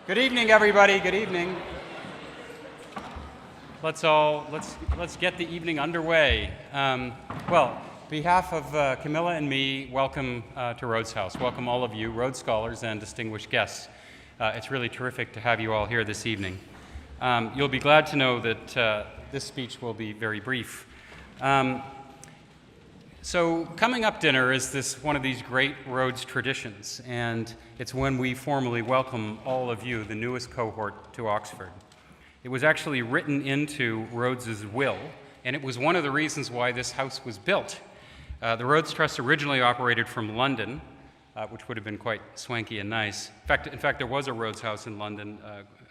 Good evening, everybody. Good evening. Let's get the evening underway. On behalf of Camilla and me, welcome to Rhodes House. Welcome all of you, Rhodes Scholars and distinguished guests. It's really terrific to have you all here this evening. You'll be glad to know that this speech will be very brief. So coming up dinner is one of these great Rhodes traditions, and it's when we formally welcome all of you, the newest cohort, to Oxford. It was actually written into Rhodes's will, and it was one of the reasons why this house was built. The Rhodes Trust originally operated from London, which would have been quite swanky and nice. In fact, there was a Rhodes House in London,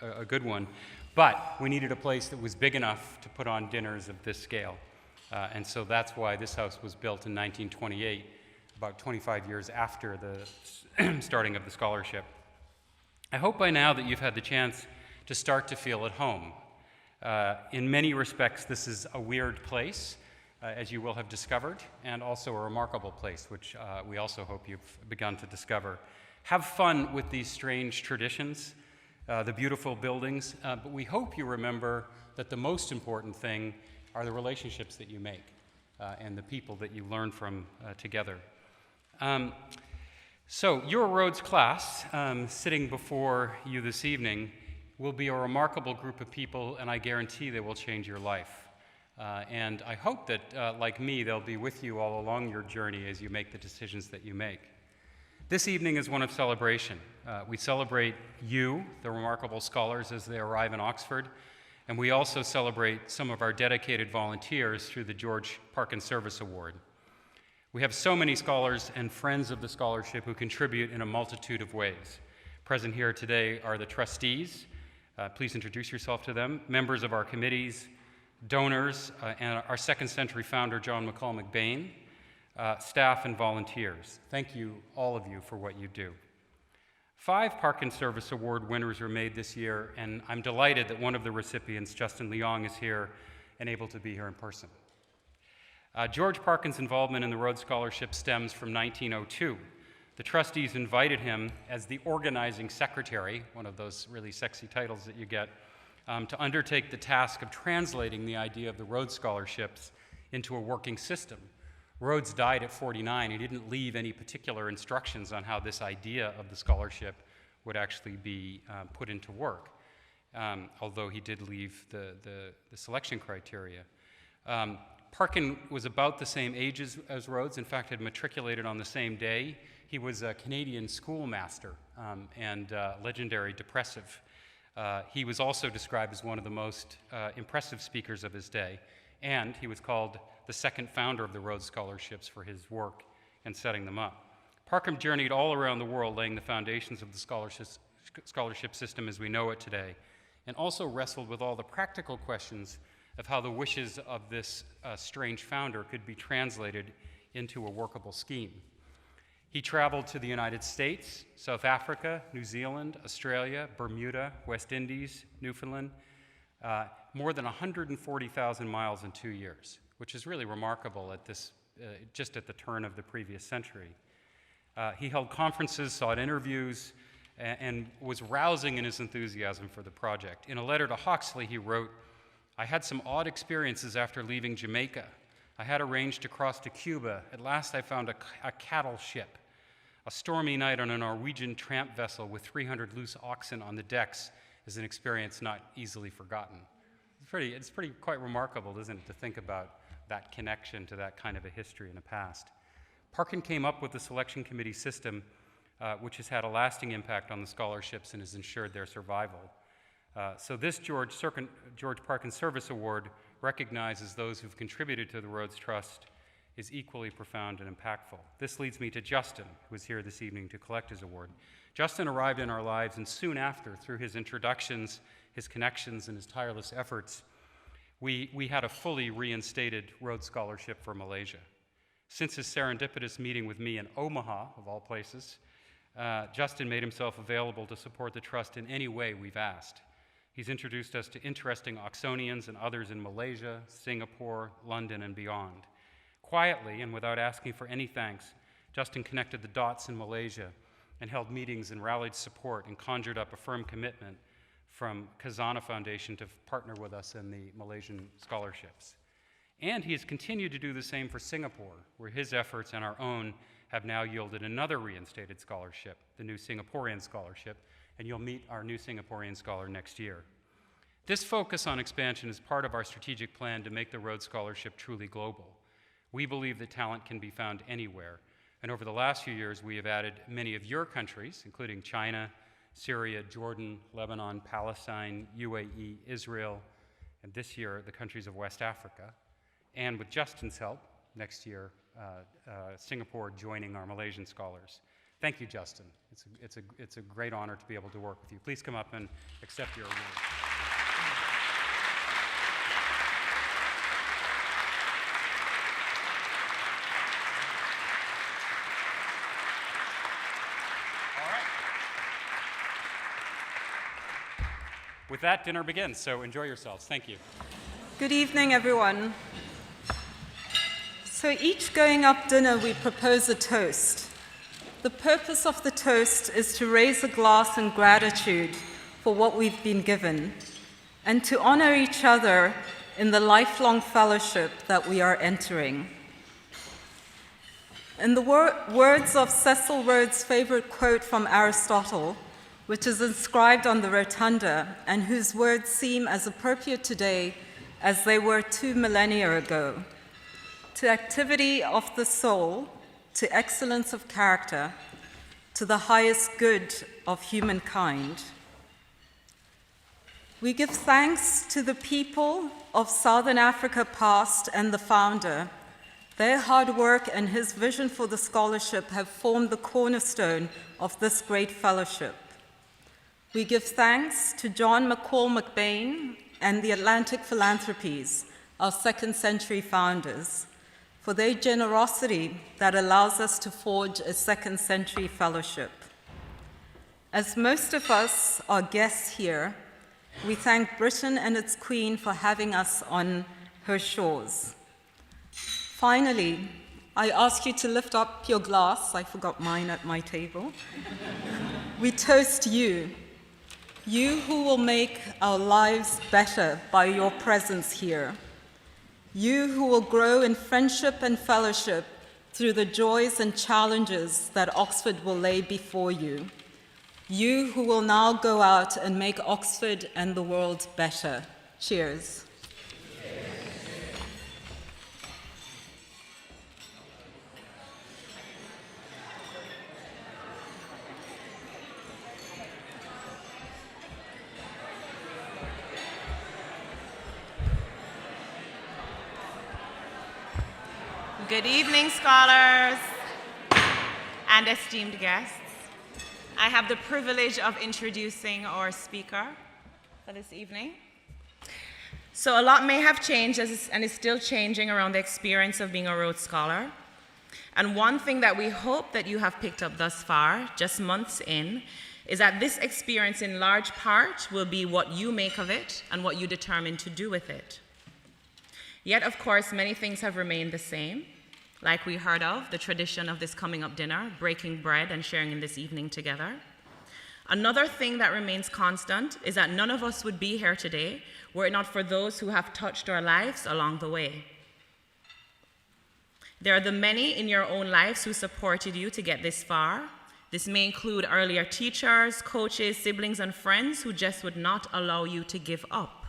a good one, but we needed a place that was big enough to put on dinners of this scale. And so that's why this house was built in 1928, about 25 years after the starting of the scholarship. I hope by now that you've had the chance to start to feel at home. In many respects, this is a weird place, as you will have discovered, and also a remarkable place, which we also hope you've begun to discover. Have fun with these strange traditions, the beautiful buildings, but we hope you remember that the most important thing are the relationships that you make and the people that you learn from together. So your Rhodes class sitting before you this evening will be a remarkable group of people, and I guarantee they will change your life. And I hope that, like me, they'll be with you all along your journey as you make the decisions that you make. This evening is one of celebration. We celebrate you, the remarkable scholars, as they arrive in Oxford. And we also celebrate some of our dedicated volunteers through the George Parkin Service Award. We have so many scholars and friends of the scholarship who contribute in a multitude of ways. Present here today are the trustees. Please introduce yourself to them. Members of our committees, donors, and our second century founder, John McCall McBain, staff and volunteers. Thank you, all of you, for what you do. 5 Parkin Service Award winners were made this year, and I'm delighted that one of the recipients, Justin Leong, is here and able to be here in person. George Parkin's involvement in the Rhodes Scholarship stems from 1902. The trustees invited him as the organizing secretary, one of those really sexy titles that you get, to undertake the task of translating the idea of the Rhodes Scholarships into a working system. Rhodes died at 49. He didn't leave any particular instructions on how this idea of the scholarship would actually be put into work, although he did leave the selection criteria. Parkin was about the same age as Rhodes, in fact, had matriculated on the same day. He was a Canadian schoolmaster and legendary depressive. He was also described as one of the most impressive speakers of his day, and he was called the second founder of the Rhodes Scholarships for his work in setting them up. Parkin journeyed all around the world laying the foundations of the scholarship system as we know it today, and also wrestled with all the practical questions of how the wishes of this strange founder could be translated into a workable scheme. He traveled to the United States, South Africa, New Zealand, Australia, Bermuda, West Indies, Newfoundland, more than 140,000 miles in 2 years, which is really remarkable at just at the turn of the previous century. He held conferences, sought interviews, and was rousing in his enthusiasm for the project. In a letter to Huxley, he wrote, "I had some odd experiences after leaving Jamaica. I had arranged to cross to Cuba. At last I found a cattle ship. A stormy night on a Norwegian tramp vessel with 300 loose oxen on the decks is an experience not easily forgotten." It's quite remarkable, isn't it, to think about that connection to that kind of a history in the past. Parkin came up with the selection committee system, which has had a lasting impact on the scholarships and has ensured their survival. So this George Parkin Service Award recognizes those who've contributed to the Rhodes Trust, is equally profound and impactful. This leads me to Justin, who is here this evening to collect his award. Justin arrived in our lives, and soon after, through his introductions, his connections, and his tireless efforts, we had a fully reinstated Rhodes Scholarship for Malaysia. Since his serendipitous meeting with me in Omaha, of all places, Justin made himself available to support the Trust in any way we've asked. He's introduced us to interesting Oxonians and others in Malaysia, Singapore, London, and beyond. Quietly, and without asking for any thanks, Justin connected the dots in Malaysia and held meetings and rallied support and conjured up a firm commitment from Khazanah Foundation to partner with us in the Malaysian scholarships. And he has continued to do the same for Singapore, where his efforts and our own have now yielded another reinstated scholarship, the new Singaporean scholarship, and you'll meet our new Singaporean scholar next year. This focus on expansion is part of our strategic plan to make the Rhodes Scholarship truly global. We believe that talent can be found anywhere, and over the last few years we have added many of your countries, including China, Syria, Jordan, Lebanon, Palestine, UAE, Israel, and this year the countries of West Africa, and with Justin's help, next year, Singapore joining our Malaysian scholars. Thank you, Justin. It's a great honor to be able to work with you. Please come up and accept your award. All right. With that, dinner begins, so enjoy yourselves. Thank you. Good evening, everyone. So each going up dinner, we propose a toast. The purpose of the toast is to raise a glass in gratitude for what we've been given and to honor each other in the lifelong fellowship that we are entering. In the words of Cecil Rhodes' favorite quote from Aristotle, which is inscribed on the rotunda and whose words seem as appropriate today as they were 2 millennia ago, to activity of the soul, to excellence of character, to the highest good of humankind. We give thanks to the people of Southern Africa past and the founder. Their hard work and his vision for the scholarship have formed the cornerstone of this great fellowship. We give thanks to John McCall McBain and the Atlantic Philanthropies, our second-century founders, for their generosity that allows us to forge a second-century fellowship. As most of us are guests here, we thank Britain and its Queen for having us on her shores. Finally, I ask you to lift up your glass. I forgot mine at my table. We toast you, you who will make our lives better by your presence here. You who will grow in friendship and fellowship through the joys and challenges that Oxford will lay before you. You who will now go out and make Oxford and the world better. Cheers. Good evening, scholars and esteemed guests. I have the privilege of introducing our speaker for this evening. So a lot may have changed and is still changing around the experience of being a Rhodes Scholar. And one thing that we hope that you have picked up thus far, just months in, is that this experience in large part will be what you make of it and what you determine to do with it. Yet, of course, many things have remained the same. Like we heard of, the tradition of this coming up dinner, breaking bread and sharing in this evening together. Another thing that remains constant is that none of us would be here today were it not for those who have touched our lives along the way. There are the many in your own lives who supported you to get this far. This may include earlier teachers, coaches, siblings, and friends who just would not allow you to give up.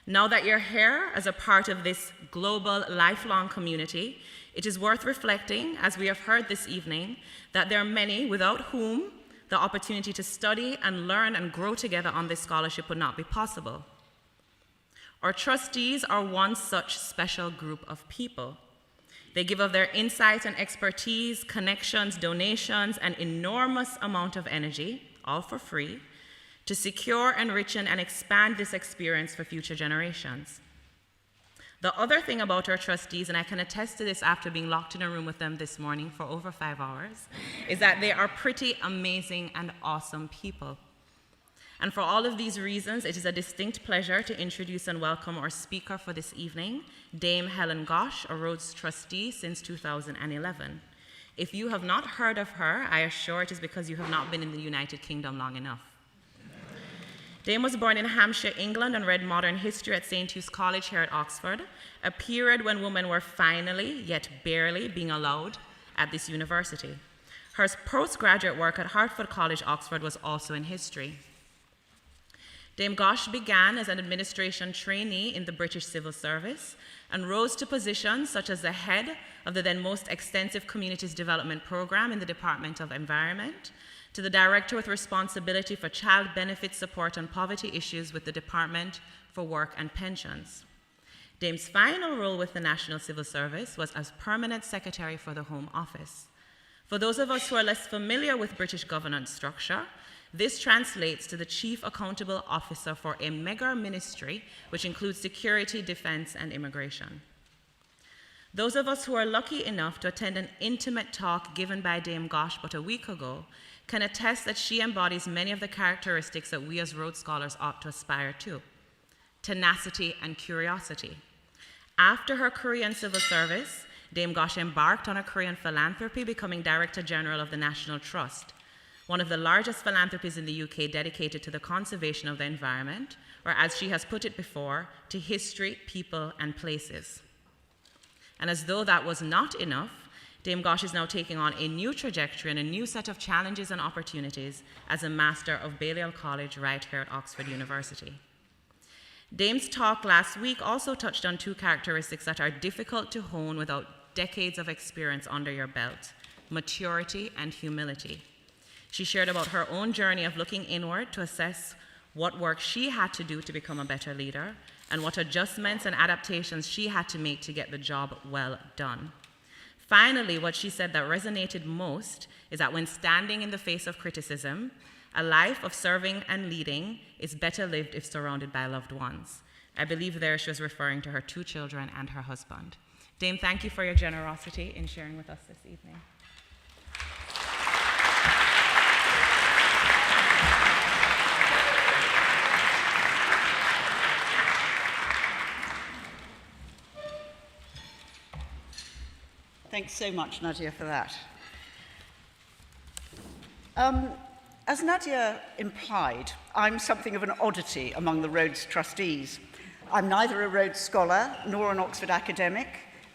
Now that you're here as a part of this global, lifelong community, it is worth reflecting, as we have heard this evening, that there are many without whom the opportunity to study and learn and grow together on this scholarship would not be possible. Our trustees are one such special group of people. They give of their insight and expertise, connections, donations, an enormous amount of energy, all for free, to secure, enrichen, and expand this experience for future generations. The other thing about our trustees, and I can attest to this after being locked in a room with them this morning for over 5 hours, is that they are pretty amazing and awesome people. And for all of these reasons, it is a distinct pleasure to introduce and welcome our speaker for this evening, Dame Helen Ghosh, a Rhodes Trustee since 2011. If you have not heard of her, I assure it is because you have not been in the United Kingdom long enough. Dame was born in Hampshire, England, and read modern history at St. Hugh's College here at Oxford, a period when women were finally, yet barely, being allowed at this university. Her postgraduate work at Hertford College, Oxford, was also in history. Dame Ghosh began as an administration trainee in the British Civil Service and rose to positions such as the head of the then most extensive Communities Development Program in the Department of Environment, to the director with responsibility for child benefit support and poverty issues with the Department for Work and Pensions. Dame's final role with the National Civil Service was as permanent secretary for the Home Office. For those of us who are less familiar with British governance structure, this translates to the Chief Accountable Officer for a mega ministry, which includes security, defense, and immigration. Those of us who are lucky enough to attend an intimate talk given by Dame Ghosh but a week ago can attest that she embodies many of the characteristics that we as Rhodes Scholars ought to aspire to: tenacity and curiosity. After her career in civil service, Dame Ghosh embarked on a career in philanthropy, becoming Director General of the National Trust, one of the largest philanthropies in the UK dedicated to the conservation of the environment, or as she has put it before, to history, people, and places. And as though that was not enough, Dame Ghosh is now taking on a new trajectory and a new set of challenges and opportunities as a Master of Balliol College right here at Oxford University. Dame's talk last week also touched on two characteristics that are difficult to hone without decades of experience under your belt: maturity and humility. She shared about her own journey of looking inward to assess what work she had to do to become a better leader and what adjustments and adaptations she had to make to get the job well done. Finally, what she said that resonated most is that when standing in the face of criticism, a life of serving and leading is better lived if surrounded by loved ones. I believe there she was referring to her 2 children and her husband. Dame, thank you for your generosity in sharing with us this evening. Thanks so much, Nadia, for that. As Nadia implied, I'm something of an oddity among the Rhodes Trustees. I'm neither a Rhodes Scholar nor an Oxford academic,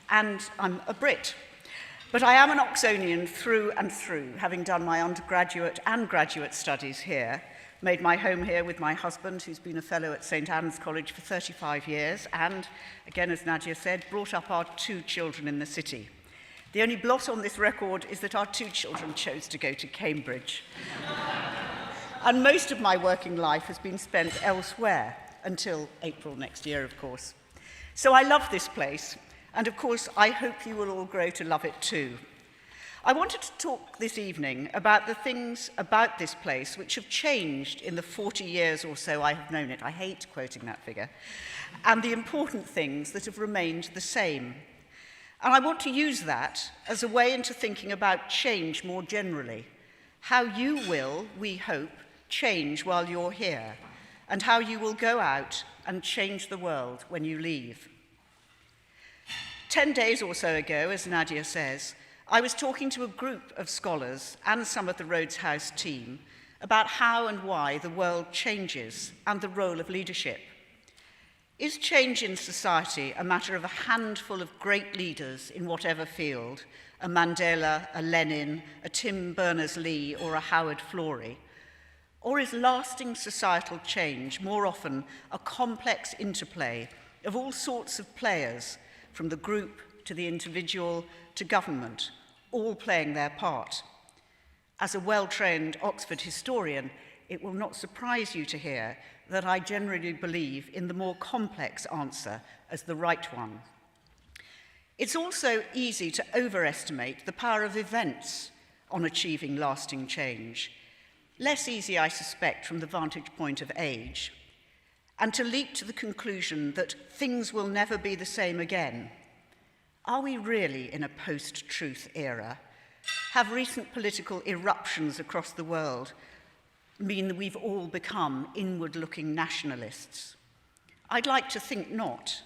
and I'm a Brit. But I am an Oxonian through and through, having done my undergraduate and graduate studies here, made my home here with my husband, who's been a fellow at St. Anne's College for 35 years, and, again, as Nadia said, brought up our 2 children in the city. The only blot on this record is that our 2 children chose to go to Cambridge. And most of my working life has been spent elsewhere, until April next year, of course. So I love this place, and of course, I hope you will all grow to love it too. I wanted to talk this evening about the things about this place which have changed in the 40 years or so I have known it. I hate quoting that figure. And the important things that have remained the same. And I want to use that as a way into thinking about change more generally. How you will, we hope, change while you're here, and how you will go out and change the world when you leave. 10 days or so ago, as Nadia says, I was talking to a group of scholars and some of the Rhodes House team about how and why the world changes and the role of leadership. Is change in society a matter of a handful of great leaders in whatever field, a Mandela, a Lenin, a Tim Berners-Lee, or a Howard Florey? Or is lasting societal change more often a complex interplay of all sorts of players, from the group to the individual to government, all playing their part? As a well-trained Oxford historian, it will not surprise you to hear that I generally believe in the more complex answer as the right one. It's also easy to overestimate the power of events on achieving lasting change. Less easy, I suspect, from the vantage point of age, and to leap to the conclusion that things will never be the same again. Are we really in a post-truth era? Have recent political eruptions across the world mean that we've all become inward-looking nationalists? I'd like to think not,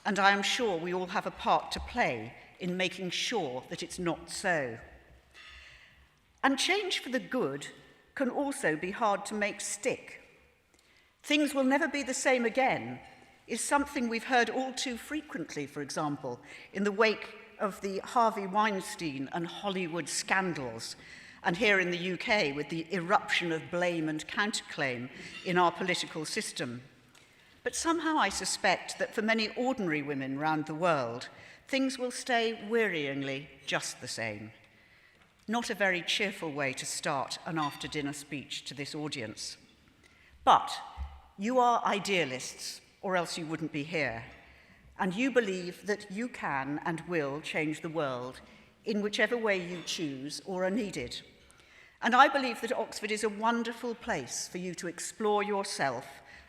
and I am sure we all have a part to play in making sure that it's not so. And change for the good can also be hard to make stick. Things will never be the same again is something we've heard all too frequently, for example, in the wake of the Harvey Weinstein and Hollywood scandals, and here in the UK with the eruption of blame and counterclaim in our political system. But somehow I suspect that for many ordinary women around the world, things will stay wearyingly just the same. Not a very cheerful way to start an after-dinner speech to this audience. But you are idealists, or else you wouldn't be here, and you believe that you can and will change the world in whichever way you choose or are needed. And I believe that Oxford is a wonderful place for you to explore yourself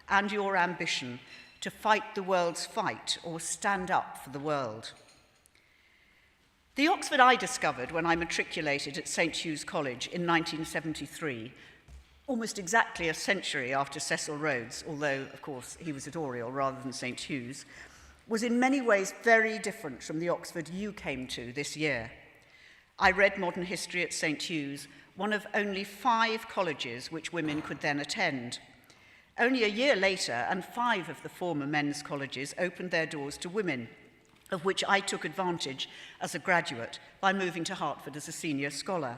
and your ambition to fight the world's fight or stand up for the world. The Oxford I discovered when I matriculated at St. Hugh's College in 1973, almost exactly a century after Cecil Rhodes, although, of course, he was at Oriel rather than St. Hugh's, was in many ways very different from the Oxford you came to this year. I read modern history at St. Hugh's, one of only 5 colleges which women could then attend. Only a year later, and 5 of the former men's colleges opened their doors to women, of which I took advantage as a graduate by moving to Hertford as a senior scholar.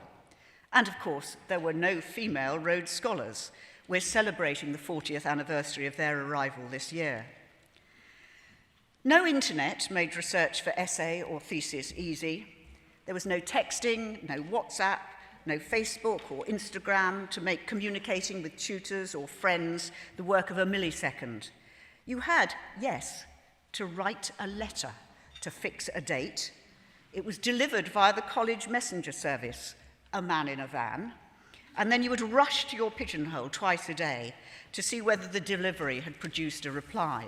And of course, there were no female Rhodes Scholars. We're celebrating the 40th anniversary of their arrival this year. No internet made research for essay or thesis easy. There was no texting, no WhatsApp, no Facebook or Instagram to make communicating with tutors or friends the work of a millisecond. You had, yes, to write a letter to fix a date. It was delivered via the college messenger service, a man in a van, and then you would rush to your pigeonhole twice a day to see whether the delivery had produced a reply.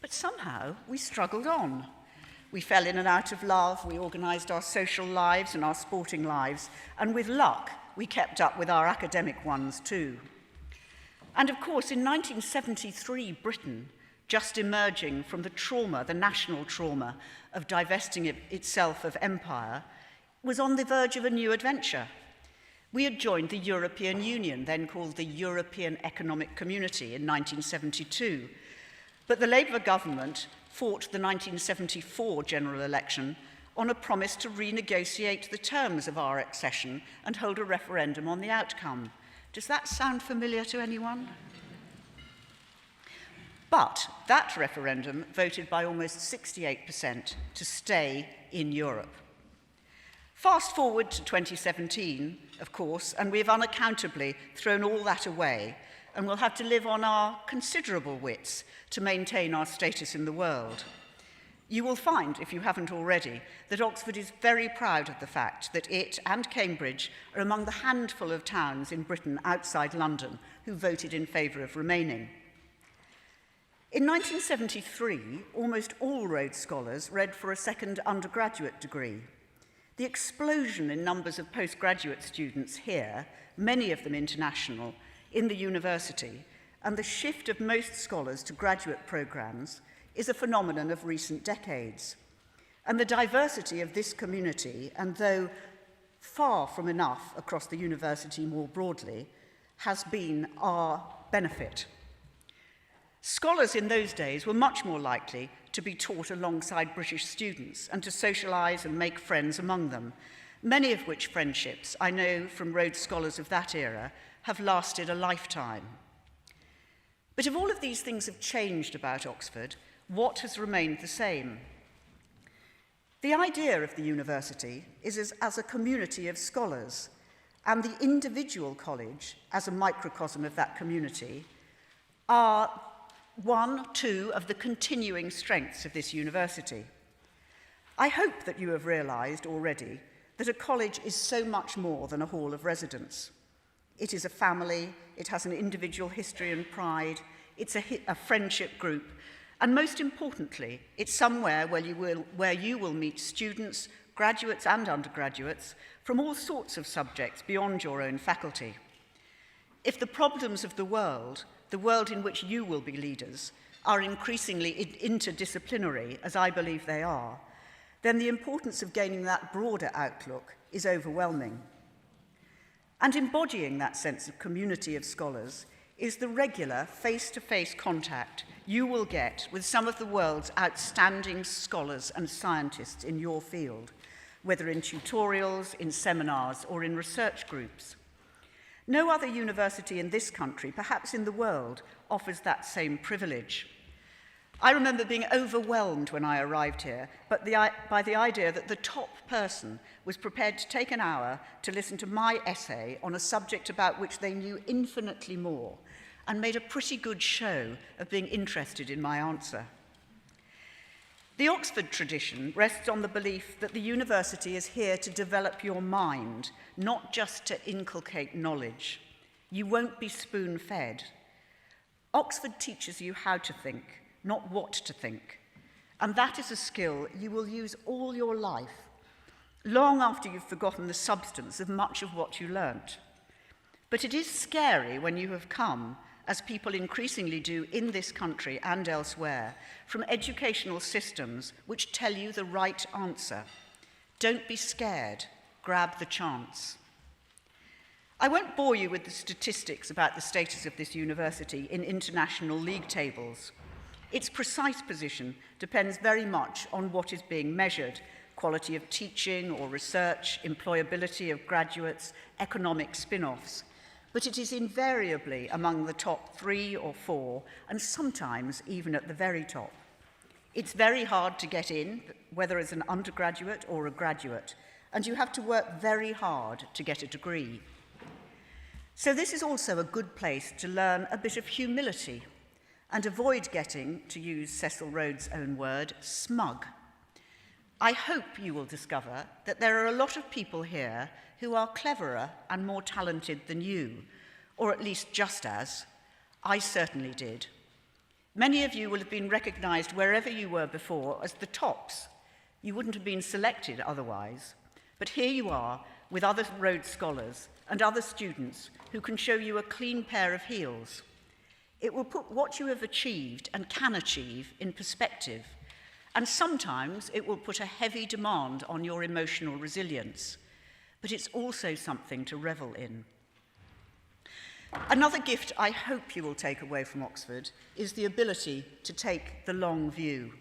But somehow we struggled on. We fell in and out of love, we organised our social lives and our sporting lives, and with luck, we kept up with our academic ones too. And of course, in 1973, Britain, just emerging from the trauma, the national trauma of divesting itself of empire, was on the verge of a new adventure. We had joined the European Union, then called the European Economic Community, in 1972. But the Labour government fought the 1974 general election on a promise to renegotiate the terms of our accession and hold a referendum on the outcome. Does that sound familiar to anyone? But that referendum voted by almost 68% to stay in Europe. Fast forward to 2017, of course, and we've unaccountably thrown all that away, and we'll have to live on our considerable wits to maintain our status in the world. You will find, if you haven't already, that Oxford is very proud of the fact that it and Cambridge are among the handful of towns in Britain outside London who voted in favour of remaining. In 1973, almost all Rhodes Scholars read for a second undergraduate degree. The explosion in numbers of postgraduate students here, many of them international, in the university, and the shift of most scholars to graduate programmes is a phenomenon of recent decades. And the diversity of this community, and though far from enough across the university more broadly, has been our benefit. Scholars in those days were much more likely to be taught alongside British students and to socialise and make friends among them, many of which friendships, I know from Rhodes Scholars of that era, have lasted a lifetime. But if all of these things have changed about Oxford, what has remained the same? The idea of the university is as a community of scholars, and the individual college, as a microcosm of that community, are two of the continuing strengths of this university. I hope that you have realised already that a college is so much more than a hall of residence. It is a family, it has an individual history and pride, it's a friendship group, and most importantly, it's somewhere where you will meet students, graduates and undergraduates, from all sorts of subjects beyond your own faculty. If the problems of the world in which you will be leaders, are increasingly interdisciplinary, as I believe they are, then the importance of gaining that broader outlook is overwhelming. And embodying that sense of community of scholars is the regular face-to-face contact you will get with some of the world's outstanding scholars and scientists in your field, whether in tutorials, in seminars, or in research groups. No other university in this country, perhaps in the world, offers that same privilege. I remember being overwhelmed when I arrived here by the idea that the top person was prepared to take an hour to listen to my essay on a subject about which they knew infinitely more, and made a pretty good show of being interested in my answer. The Oxford tradition rests on the belief that the university is here to develop your mind, not just to inculcate knowledge. You won't be spoon-fed. Oxford teaches you how to think, not what to think. And that is a skill you will use all your life, long after you've forgotten the substance of much of what you learnt. But it is scary when you have come, as people increasingly do in this country and elsewhere, from educational systems which tell you the right answer. Don't be scared, grab the chance. I won't bore you with the statistics about the status of this university in international league tables. Its precise position depends very much on what is being measured: quality of teaching or research, employability of graduates, economic spin-offs. But it is invariably among the top 3 or 4, and sometimes even at the very top. It's very hard to get in, whether as an undergraduate or a graduate, and you have to work very hard to get a degree. So this is also a good place to learn a bit of humility and avoid getting, to use Cecil Rhodes' own word, smug. I hope you will discover that there are a lot of people here who are cleverer and more talented than you, or at least just as. I certainly did. Many of you will have been recognized wherever you were before as the tops. You wouldn't have been selected otherwise. But here you are with other Rhodes scholars and other students who can show you a clean pair of heels. It will put what you have achieved and can achieve in perspective, and sometimes it will put a heavy demand on your emotional resilience, but it's also something to revel in. Another gift I hope you will take away from Oxford is the ability to take the long view.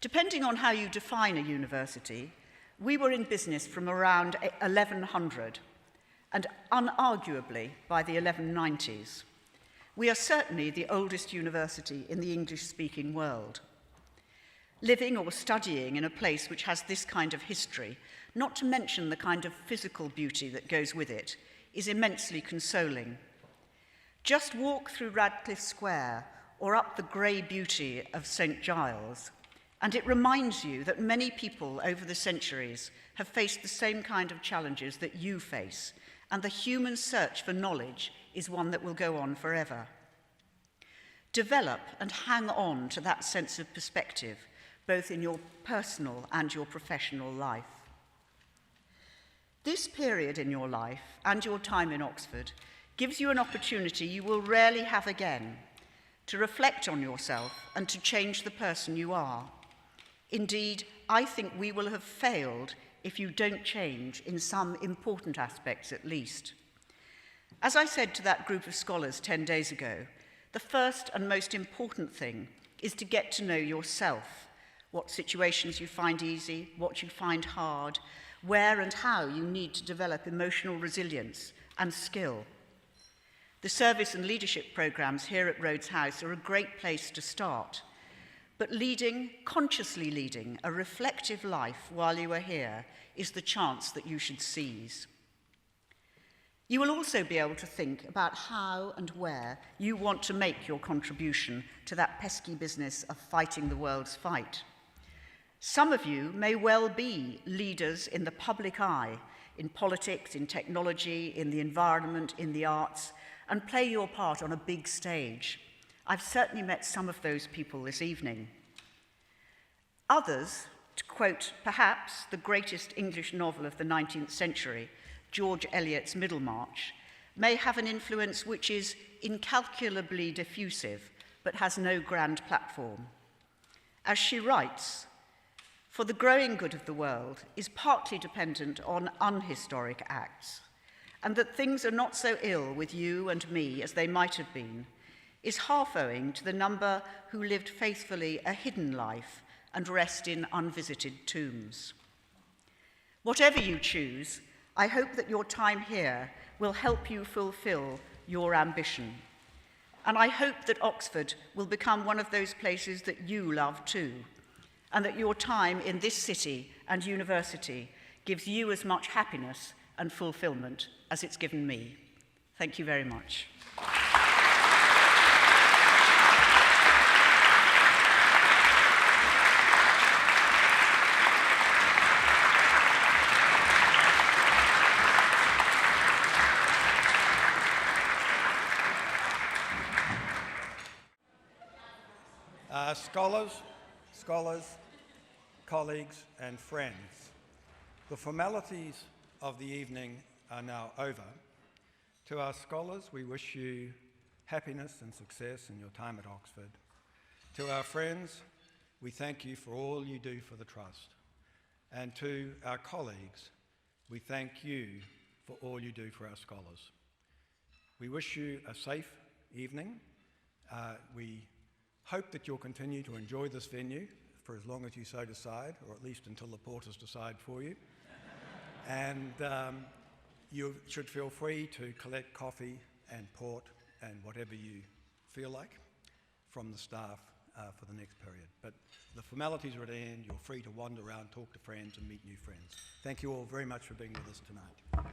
Depending on how you define a university, we were in business from around 1100, and unarguably by the 1190s. We are certainly the oldest university in the English-speaking world. Living or studying in a place which has this kind of history, not to mention the kind of physical beauty that goes with it, is immensely consoling. Just walk through Radcliffe Square or up the grey beauty of St. Giles, and it reminds you that many people over the centuries have faced the same kind of challenges that you face, and the human search for knowledge is one that will go on forever. Develop and hang on to that sense of perspective, both in your personal and your professional life. This period in your life and your time in Oxford gives you an opportunity you will rarely have again to reflect on yourself and to change the person you are. Indeed, I think we will have failed if you don't change in some important aspects at least. As I said to that group of scholars 10 days ago, the first and most important thing is to get to know yourself, what situations you find easy, what you find hard, where and how you need to develop emotional resilience and skill. The service and leadership programs here at Rhodes House are a great place to start, but consciously leading a reflective life while you are here is the chance that you should seize. You will also be able to think about how and where you want to make your contribution to that pesky business of fighting the world's fight. Some of you may well be leaders in the public eye, in politics, in technology, in the environment, in the arts, and play your part on a big stage. I've certainly met some of those people this evening. Others, to quote perhaps the greatest English novel of the 19th century, George Eliot's Middlemarch, may have an influence which is incalculably diffusive, but has no grand platform. As she writes, "For the growing good of the world is partly dependent on unhistoric acts, and that things are not so ill with you and me as they might have been, is half owing to the number who lived faithfully a hidden life and rest in unvisited tombs. Whatever you choose, I hope that your time here will help you fulfill your ambition. And I hope that Oxford will become one of those places that you love too, and that your time in this city and university gives you as much happiness and fulfillment as it's given me. Thank you very much. Scholars, colleagues, and friends, the formalities of the evening are now over. To our scholars, we wish you happiness and success in your time at Oxford. To our friends, we thank you for all you do for the Trust. And to our colleagues, we thank you for all you do for our scholars. We wish you a safe evening. We hope that you'll continue to enjoy this venue for as long as you so decide, or at least until the porters decide for you. And you should feel free to collect coffee and port and whatever you feel like from the staff for the next period. But the formalities are at end. You're free to wander around, talk to friends, and meet new friends. Thank you all very much for being with us tonight.